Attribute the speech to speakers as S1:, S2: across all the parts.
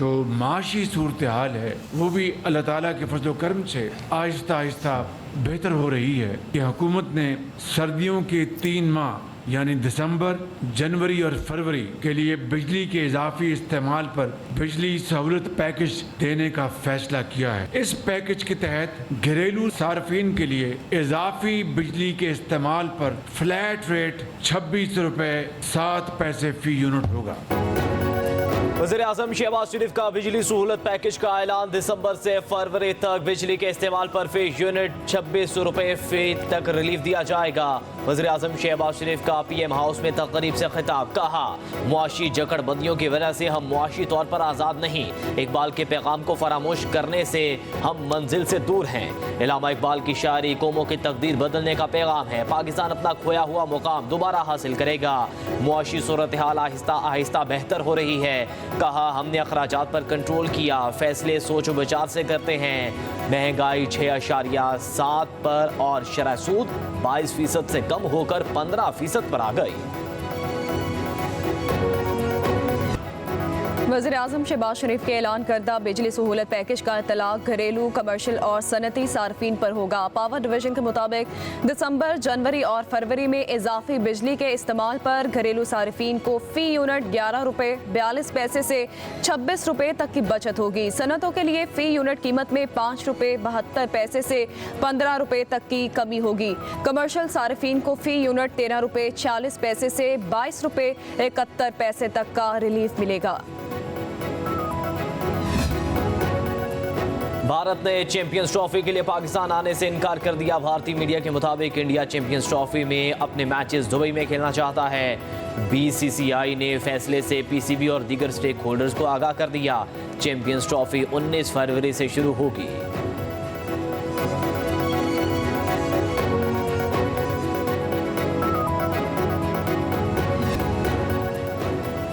S1: जो माशी सूरत हाल है वो भी अल्लाह ताला के फजल करम से आहिस्ता आहिस्ता बेहतर हो रही है कि हुकूमत ने सर्दियों के 3 माह यानी दिसंबर, जनवरी और फरवरी के लिए बिजली के इजाफी इस्तेमाल पर बिजली सहूलत पैकेज देने का फैसला किया है। इस पैकेज के तहत घरेलू सार्फिन के लिए इजाफी बिजली के इस्तेमाल पर फ्लैट रेट 26 रुपए 7 पैसे फी यूनिट होगा।
S2: वज़ीर-ए-आज़म शहबाज शरीफ का बिजली सहूलत पैकेज का ऐलान। दिसंबर से फरवरी तक बिजली के इस्तेमाल पर फी यूनिट 26 रुपए फी तक रिलीफ दिया जाएगा। वज़ीर-ए-आज़म शहबाज शरीफ का पीएम हाउस में तकरीब से खिताब। कहा, मुआशी जकड़बंदियों की वजह से हम मुआशी तौर पर आज़ाद नहीं। इकबाल के पैगाम को फरामोश करने से हम मंजिल से दूर हैं। इलामा इकबाल की शायरी कौमों की तकदीर बदलने का पैगाम है। पाकिस्तान अपना खोया हुआ मुकाम दोबारा हासिल करेगा। मुआशी सूरत हाल आहिस्ता आहिस्ता बेहतर हो रही है। कहा, हमने अखराजात पर कंट्रोल किया, फैसले सोच विचार से करते हैं। महंगाई 6.7 पर और शरह सूद 22% से कम होकर 15% पर आ गई।
S3: वज़ीर-ए-आज़म शहबाज शरीफ के ऐलान करदा बिजली सहूलत पैकेज का इतलाक घरेलू, कमर्शियल और सनती सार्फिन पर होगा। पावर डिवीजन के मुताबिक दिसंबर, जनवरी और फरवरी में इजाफी बिजली के इस्तेमाल पर घरेलू सार्फिन को फी यूनिट 11 रुपए 42 पैसे से 26 रुपए तक की बचत होगी। सनतों के लिए फी यूनिट कीमत में 5 रुपए 72 पैसे से 15 रुपए तक की कमी होगी। कमर्शियल सार्फिन को फी यूनिट 13 रुपए 40 पैसे से 22 रुपए 71 पैसे तक का रिलीफ मिलेगा।
S2: भारत ने चैंपियंस ट्रॉफी के लिए पाकिस्तान आने से इनकार कर दिया। भारतीय मीडिया के मुताबिक इंडिया चैंपियंस ट्रॉफी में अपने मैचेस दुबई में खेलना चाहता है। बीसीसीआई ने फैसले से पीसीबी और दीगर स्टेक होल्डर्स को आगाह कर दिया। चैंपियंस ट्रॉफी 19 फरवरी से शुरू होगी।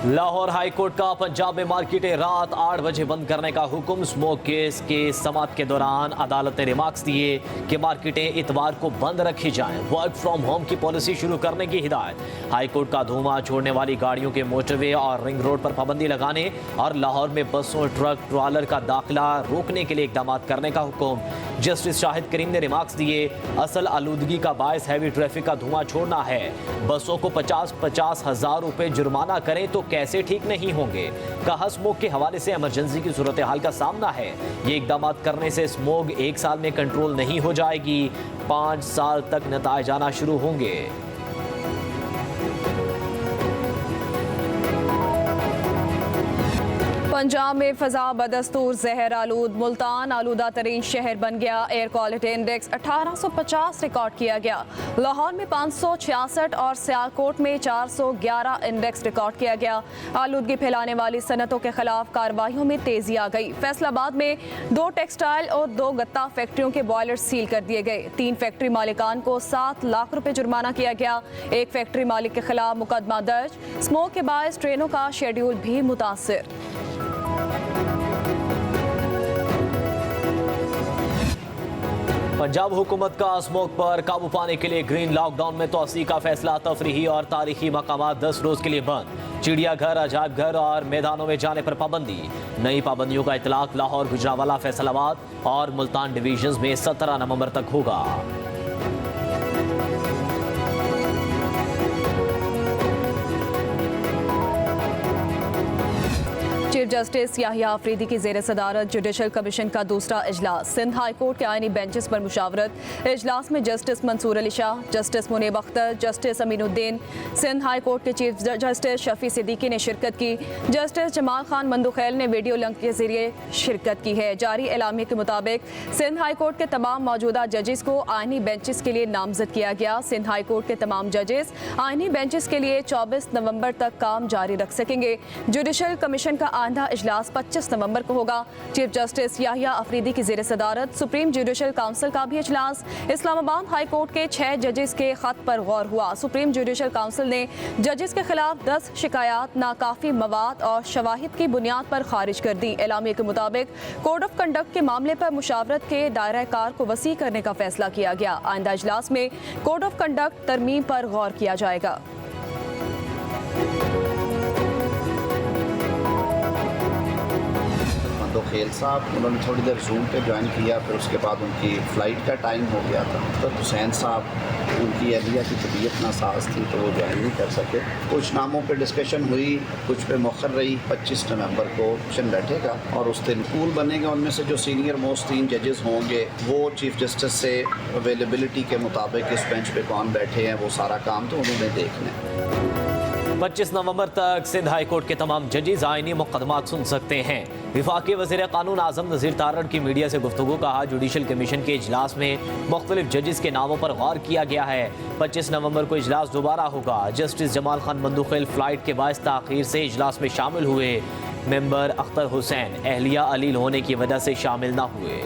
S2: लाहौर हाई कोर्ट का पंजाब में मार्केटें रात 8 बजे बंद करने का हुक्म। स्मोक केस के समाअत के दौरान अदालत ने रिमार्क्स दिए कि मार्केटें इतवार को बंद रखी जाएं। वर्क फ्रॉम होम की पॉलिसी शुरू करने की हिदायत। हाई कोर्ट का धुआं छोड़ने वाली गाड़ियों के मोटरवे और रिंग रोड पर पाबंदी लगाने और लाहौर में बसों, ट्रक, ट्रॉलर का दाखिला रोकने के लिए इकदाम करने का हुक्म। जस्टिस शाहिद करीम ने रिमार्क्स दिए, असल आलूदगी का बायस हैवी ट्रैफिक का धुआं छोड़ना है। बसों को 50-50 हज़ार रुपए जुर्माना करें तो कैसे ठीक नहीं होंगे। कहा, स्मोक के हवाले से इमरजेंसी की सूरत हाल का सामना है। ये इकदाम करने से स्मोक 1 साल में कंट्रोल नहीं हो जाएगी, 5 साल तक नताइज आना शुरू होंगे।
S3: पंजाब में फजा बदस्तूर जहर आलूद। मुल्तान आलूदा तरीन शहर बन गया। एयर क्वालिटी इंडेक्स 1850 रिकॉर्ड किया गया। लाहौर में 566 और सियालकोट में 411 इंडेक्स रिकॉर्ड किया गया। आलूदगी फैलाने वाली सनतों के खिलाफ कार्रवाइयों में तेजी आ गई। फैसलाबाद में 2 टेक्सटाइल और 2 गत्ता फैक्ट्रियों के बॉयलर सील कर दिए गए। 3 फैक्ट्री मालिकान को 7 लाख रुपए जुर्माना किया गया। 1 फैक्ट्री मालिक के खिलाफ मुकदमा दर्ज। स्मोक के बायस ट्रेनों का शेड्यूल भी मुतासिर।
S2: पंजाब हुकूमत का स्मोक पर काबू पाने के लिए ग्रीन लॉकडाउन में तोसी का फैसला। तफरीही और तारीखी मकामात 10 रोज के लिए बंद। चिड़ियाघर, अजायब घर और मैदानों में जाने पर पाबंदी। नई पाबंदियों का इतलाक लाहौर, गुजरांवाला, फैसलाबाद और मुल्तान डिवीजन्स में 17 नवंबर तक होगा।
S3: चीफ जस्टिस याहिया अफरीदी की ज़ेर सदारत जुडिशल कमीशन का दूसरा इजलास। सिंध हाई कोर्ट के आईनी बेंचेस पर मुशावरत। इजलास में justice Mansoor Ali Shah, justice Munib Akhtar, justice Aminuddin, Sindh high court के चीफ जस्टिस शफी सिद्दीकी ने शिरकत की। जस्टिस जमाल खान मंदुखैल ने वीडियो लिंक के जरिए शिरकत की है। जारी एलामिया के मुताबिक सिंध हाई कोर्ट के तमाम मौजूदा जजेस को आईनी बेंचेस के लिए नामजद किया गया। सिंध हाई कोर्ट के तमाम जजेस आईनी बेंचेस के लिए 24 नवंबर तक काम जारी रख सकेंगे। जुडिशल कमीशन का आइंदा इजलास 25 नवंबर को होगा। चीफ जस्टिस याहिया अफरीदी की ज़ेर सदारत सुप्रीम जुडिशल काउंसिल का भी इजलास। इस्लामाबाद हाई कोर्ट के 6 जजेस के खत पर गौर हुआ। सुप्रीम जुडिशल काउंसिल ने जजेस के खिलाफ 10 शिकायत नाकाफी मवाद और शवाहिद की बुनियाद पर खारिज कर दी। एलामिया के मुताबिक कोड ऑफ कंडक्ट के मामले पर मुशावरत के दायरा कार को वसी करने का फैसला किया गया। आइंदा इजलास में कोड ऑफ कंडक्ट तरमीम पर गौर किया जाएगा।
S4: खेल साहब, उन्होंने थोड़ी देर जूम पे ज्वाइन किया, फिर उसके बाद उनकी फ़्लाइट का टाइम हो गया था। तो हुसैन साहब, उनकी अहलिया की तबीयत नासाज थी तो वो ज्वाइन नहीं कर सके। कुछ नामों पे डिस्कशन हुई, कुछ पे मौखर रही। 25 नवंबर को ऑप्शन बैठेगा और उस दिन पूल बनेगा। उनमें से जो सीनियर मोस्ट 3 जजेस होंगे वो चीफ जस्टिस से अवेलेबिलिटी के मुताबिक इस बेंच पे कौन बैठे हैं, वो सारा काम तो उन्होंने देखना है।
S2: 25 नवंबर तक सिंध हाई कोर्ट के तमाम जजेस आईनी मुकदमात सुन सकते हैं। विफाकी वज़ीर कानून आज़म नज़ीर तारड़ की मीडिया से गुफ्तगू। कहा, जुडिशल कमीशन के इजलास में मुख्तलिफ जजेस के नामों पर गौर किया गया है। 25 नवंबर को इजलास दोबारा होगा। जस्टिस जमाल खान मंदुखेल फ्लाइट के बायस ताख़ीर से इजलास में शामिल हुए। मेंबर अख्तर हुसैन अहलिया अलील होने की वजह से शामिल न हुए।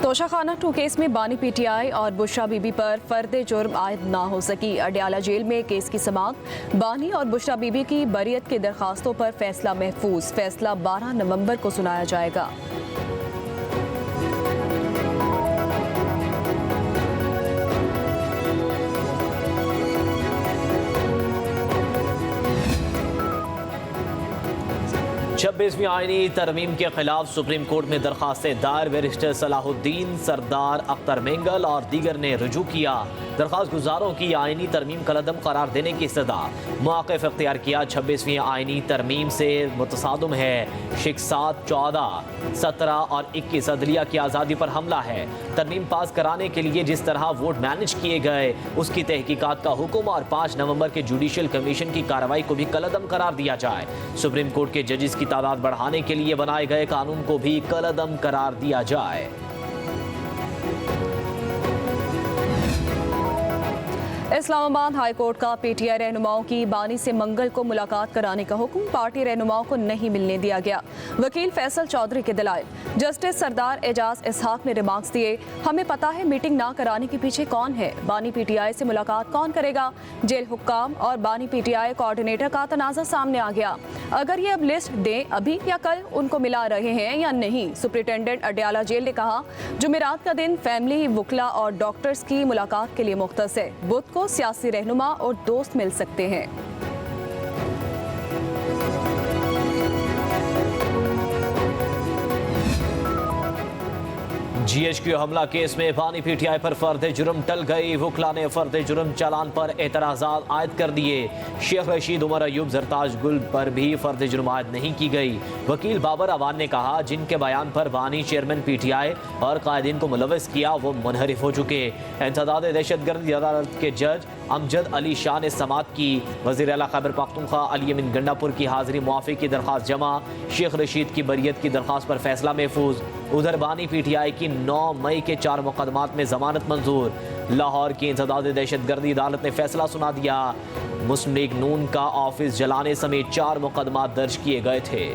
S3: तोशाखाना 2 केस में बानी पीटीआई और बुशरा बीबी पर फर्द जुर्म आयद ना हो सकी। अडयाला जेल में केस की समाअत। बानी और बुशरा बीबी की बरियत की दरखास्तों पर फैसला महफूज। फैसला 12 नवंबर को सुनाया जाएगा।
S2: छब्बीसवीं आईनी तरमीम के खिलाफ सुप्रीम कोर्ट में दरखास्तें दायर। बैरिस्टर सलाहुद्दीन, सरदार अख्तर मेंगल और दीगर ने रुजू किया। दरखास्त गुजारों की आईनी तरमीम कलदम करार देने की इस्तदा। मौक़िफ़ इख्तियार किया। 26वीं आईनी तरमीम से मुतसादम है। शिकसात 14, 17 और 21 अदलिया की आज़ादी पर हमला है। तरमीम पास कराने के लिए जिस तरह वोट मैनेज किए गए उसकी तहकीकात का हुक्म और 5 नवंबर के जुडिशल कमीशन की कार्रवाई को भी कलदम करार दिया जाए। सुप्रीम कोर्ट के जजेस की तादाद बढ़ाने के लिए बनाए गए कानून को भी कलदम करार दिया जाए।
S3: इस्लामाबाद हाई कोर्ट का पीटीआई रहनुमाओं की बानी से मंगल को मुलाकात कराने का हुक्म। पार्टी रहनुमाओं को नहीं मिलने दिया गया। वकील फैसल चौधरी के दलाइल। जस्टिस सरदार एजाज इसहाक ने रिमार्क्स दिए, हमें पता है मीटिंग ना कराने के पीछे कौन है। बानी पीटीआई से मुलाकात कौन करेगा। जेल हुक्काम और बानी पीटीआई कोऑर्डिनेटर का तनाज़ा सामने आ गया। अगर ये अब लिस्ट दें अभी या कल उनको मिला रहे हैं या नहीं। सुप्रिंटेंडेंट अडयाला जेल ने कहा, जुमेरात का दिन फैमिली, वकला और डॉक्टर्स की मुलाकात के लिए मुख्तस है। बुध को सियासी रहनुमा और दोस्त मिल सकते हैं।
S2: GHQ हमला केस में बानी पीटीआई पर फर्द जुर्म टल गई। वकला ने फर्द जुर्म चालान पर एतराज़ात आयद कर दिए। शेख रशीद, उमर अयूब, जरताज गुल पर भी फर्द जुर्म आयद नहीं की गई। वकील बाबर अवान ने कहा, जिनके बयान पर बानी चेयरमैन पीटीआई और कायदीन को मुलविस किया वो मुनहरिफ हो चुके। इंसदाद दहशतगर्दी अदालत के जज अमजद अली शाह ने समात की। वज़ीर आला खैबर पख्तूनख्वा अली अमीन गंडापुर की हाजिरी मुआफ़ी की दरख्वास्त जमा। शेख रशीद की बरियत की दरख्वास्त पर फैसला महफूज। उधर बानी पीटीआई की 9 मई के 4 मुकदमात में जमानत मंजूर। लाहौर की इंसदाद दहशतगर्दी अदालत ने फैसला सुना दिया। मुस्लिम लीग नून का ऑफिस जलाने समेत 4 मुकदमात दर्ज किए गए थे।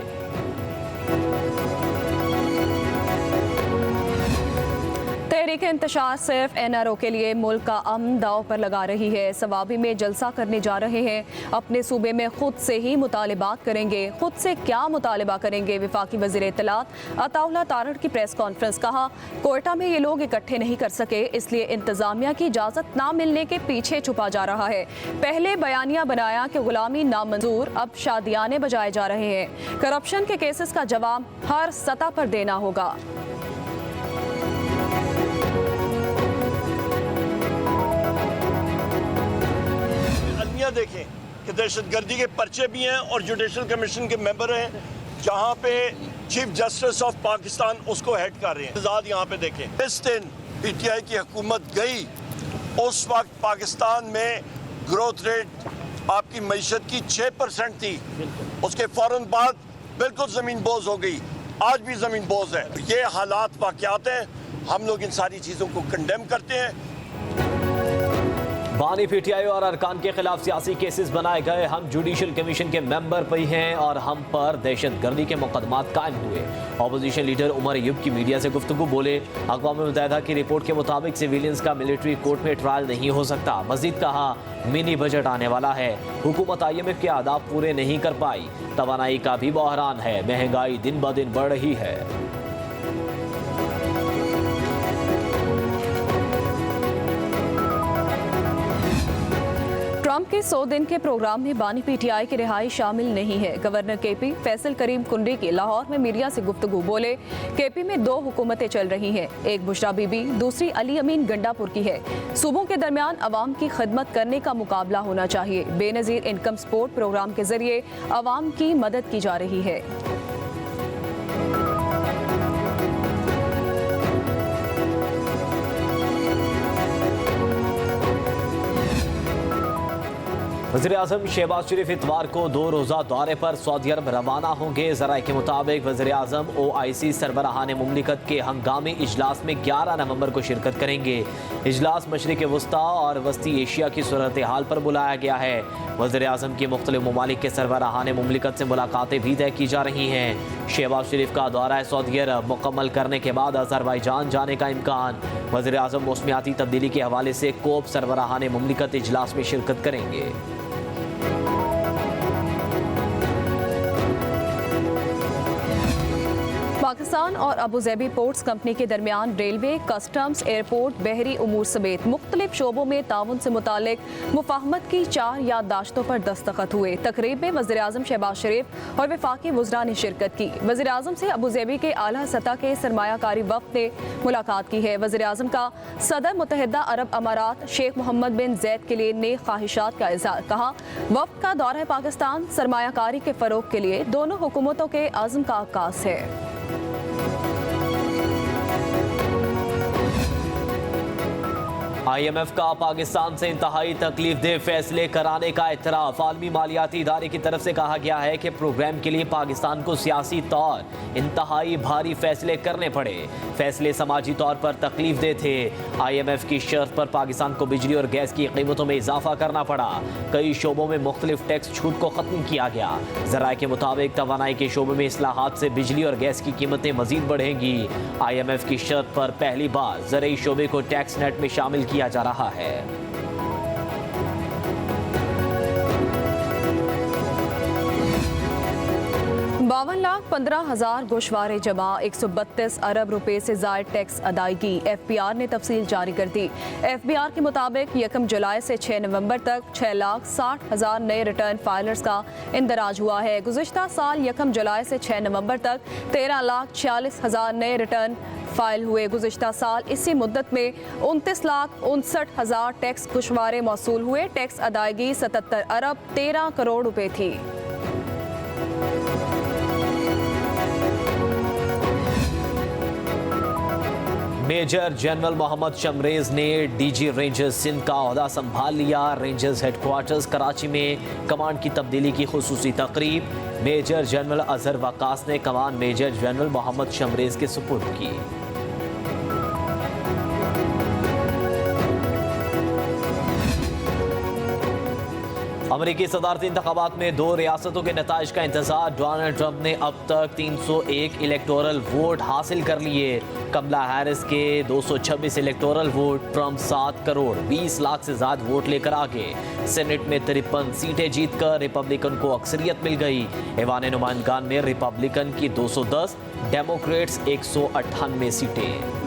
S3: तहरीक इंतशार सिर्फ NRO के लिए मुल्क का अमन दाव पर लगा रही है। सवाबी में जलसा करने जा रहे हैं। अपने सूबे में खुद से ही मुतालिबात करेंगे। खुद से क्या मुतालिबा करेंगे। वफाकी वज़ीर इत्तलात अताउल्लाह तारड़ की प्रेस कॉन्फ्रेंस। कहा, कोयटा में ये लोग इकट्ठे नहीं कर सके, इसलिए इंतजामिया की इजाज़त ना मिलने के पीछे छुपा जा रहा है। पहले बयानिया बनाया कि गुलामी नामंजूर, अब शादियाने बजाए जा रहे हैं। करप्शन के केसेस का जवाब हर सतह पर देना होगा।
S5: देखें कि दहशतगर्दी के पर्चे भी हैं और जुडिशल कमीशन के मेंबर हैं, जहां पे चीफ जस्टिस ऑफ पाकिस्तान उसको हेड कर रहे हैं। आजाद यहाँ पे देखें, इस दिन पीटीआई की हुकूमत गई, उस वक्त पाकिस्तान में ग्रोथ रेट आपकी मईशत की 6% थी। उसके फौरन बाद बिल्कुल ज़मीन बोझ हो गई। आज भी ज़मीन बोझ है। ये हालात वाक़यात हैं। हम लोग इन सारी चीज़ों को कंडेम करते हैं।
S2: बानी पीटीआई और अरकान के खिलाफ सियासी केसेस बनाए गए। हम जुडिशल कमीशन के मेंबर भी हैं और हम पर दहशतगर्दी के मुकदमात कायम हुए। अपोजिशन लीडर उमर अयूब की मीडिया से गुफ्तगू बोले, अक़वाम मुत्तहिदा की रिपोर्ट के मुताबिक सिविलियंस का मिलिट्री कोर्ट में ट्रायल नहीं हो सकता। मजीद कहा, मिनी बजट आने वाला है। हुकूमत IMF के आदाब पूरे नहीं कर पाई। तवानाई का भी बहरान है। महंगाई दिन ब दिन बढ़ रही है।
S3: ट्रंप के 100 दिन के प्रोग्राम में बानी पीटीआई की रिहाई शामिल नहीं है। गवर्नर केपी फैसल करीम कुंडी की लाहौर में मीडिया से गुफ्तगू बोले, केपी में 2 हुकूमतें चल रही हैं, एक बुशरा बीबी, दूसरी अली अमीन गंडापुर की है। सूबों के दरमियान अवाम की खिदमत करने का मुकाबला होना चाहिए। बेनज़ीर इनकम सपोर्ट प्रोग्राम के जरिए अवाम की मदद की जा रही है।
S2: वज़ीर-ए-आज़म शहबाज शरीफ इतवार को 2 रोज़ा दौरे पर सऊदी अरब रवाना होंगे। ज़राए के मुताबिक वज़ीर-ए-आज़म OIC सरबराहान मुमलिकत के हंगामी इजलास में 11 नवंबर को शिरकत करेंगे। इजलास मशरिक़ वस्ता और वस्ती एशिया की सूरत हाल पर बुलाया गया है। वज़ीर-ए-आज़म की मुख्तलिफ ममालिक के सरबराहान मुमलिकत से मुलाकातें भी तय की जा रही हैं। शहबाज शरीफ का दौरा सऊदी अरब मुकम्मल करने के बाद अज़रबैजान जाने का इम्कान। वज़ीर-ए-आज़म मौसमियाती तब्दीली के हवाले से कोप सरबराहान मुमलिकत इजलास में शिरकत करेंगे।
S3: पाकिस्तान और अबूज़ेबी पोर्ट्स कंपनी के दरमियान रेलवे, कस्टम्स, एयरपोर्ट, बहरी उमूर समेत मुख्तलिफ शोबों में ताउन से मुतालिक मुफाहमत की 4 याददाश्तों पर दस्तखत हुए। तकरीब में वज़ीर-ए-आज़म शहबाज शरीफ और वफाकी वज़रा ने शिरकत की। वज़ीर-ए-आज़म से अबूज़ेबी के आला सतह के सरमायाकारी वफ़द ने मुलाकात की है। वज़ीर-ए-आज़म का सदर मुत्तहिदा अरब अमारात शेख मोहम्मद बिन ज़ैद के लिए नेक ख्वाहिशात का इज़हार। कहा, वफ़द का दौरा पाकिस्तान सरमायाकारी के फ़रोग़ के लिए दोनों हुकूमतों के अज़्म का आगाज़ है।
S2: IMF का पाकिस्तान से इंतहाई तकलीफ दे फैसले कराने का इतराफ़। आलमी मालियाती इदारे की तरफ से कहा गया है कि प्रोग्राम के लिए पाकिस्तान को सियासी तौर इंतहाई भारी फैसले करने पड़े। फैसले समाजी तौर पर तकलीफ दे थे। IMF की शर्त पर पाकिस्तान को बिजली और गैस की कीमतों में इजाफा करना पड़ा। कई शोबों में मुख्तलिफ टैक्स छूट को ख़त्म किया गया। ज़राए के मुताबिक तवानाई के शोबे में इस्लाहात से बिजली और गैस की कीमतें मजीद बढ़ेंगी। IMF की शर्त पर पहली बार ज़रूरी शोबे को टैक्स नेट में शामिल किया जा रहा है।
S3: 52,15,000 गोशवारे जमा, 132 अरब रुपए से ज़ायद टैक्स अदायगी। FBR ने तफसील जारी कर दी। FBR के मुताबिक 1 जुलाई से 6 नवंबर तक 6,60,000 नए रिटर्न फाइलर्स का इंदराज हुआ है। गुज़िश्ता साल 1 जुलाई से 6 नवंबर तक 13,46,000 नए रिटर्न फाइल हुए। गुज़िश्ता साल इसी मुद्दत में 29,59,000 टैक्स गोशवारे मौसूल हुए। टैक्स अदायगी 77 अरब 13 करोड़ रुपए थी।
S2: मेजर जनरल मोहम्मद शमरेज ने DG रेंजर्स सिंध का ओहदा संभाल लिया। रेंजर्स हेडक्वार्टर्स कराची में कमांड की तब्दीली की खुसूसी तकरीब। मेजर जनरल अजहर वकास ने कमान मेजर जनरल मोहम्मद शमरेज के सुपुर्द की। अमरीकी सदारती इंतखाबात में 2 रियासतों के नताइज का इंतजार। डोनाल्ड ट्रंप ने अब तक 301 इलेक्टोरल वोट हासिल कर लिए। कमला हैरिस के 226 electoral vote. Trump 7 crore 20 lakh से ज्यादा वोट लेकर आगे। सेनेट में 53 सीटें जीतकर रिपब्लिकन को अक्सरियत मिल गई। ऐवान नुमाइंदगान में रिपब्लिकन की 210, डेमोक्रेट्स 198 सीटें।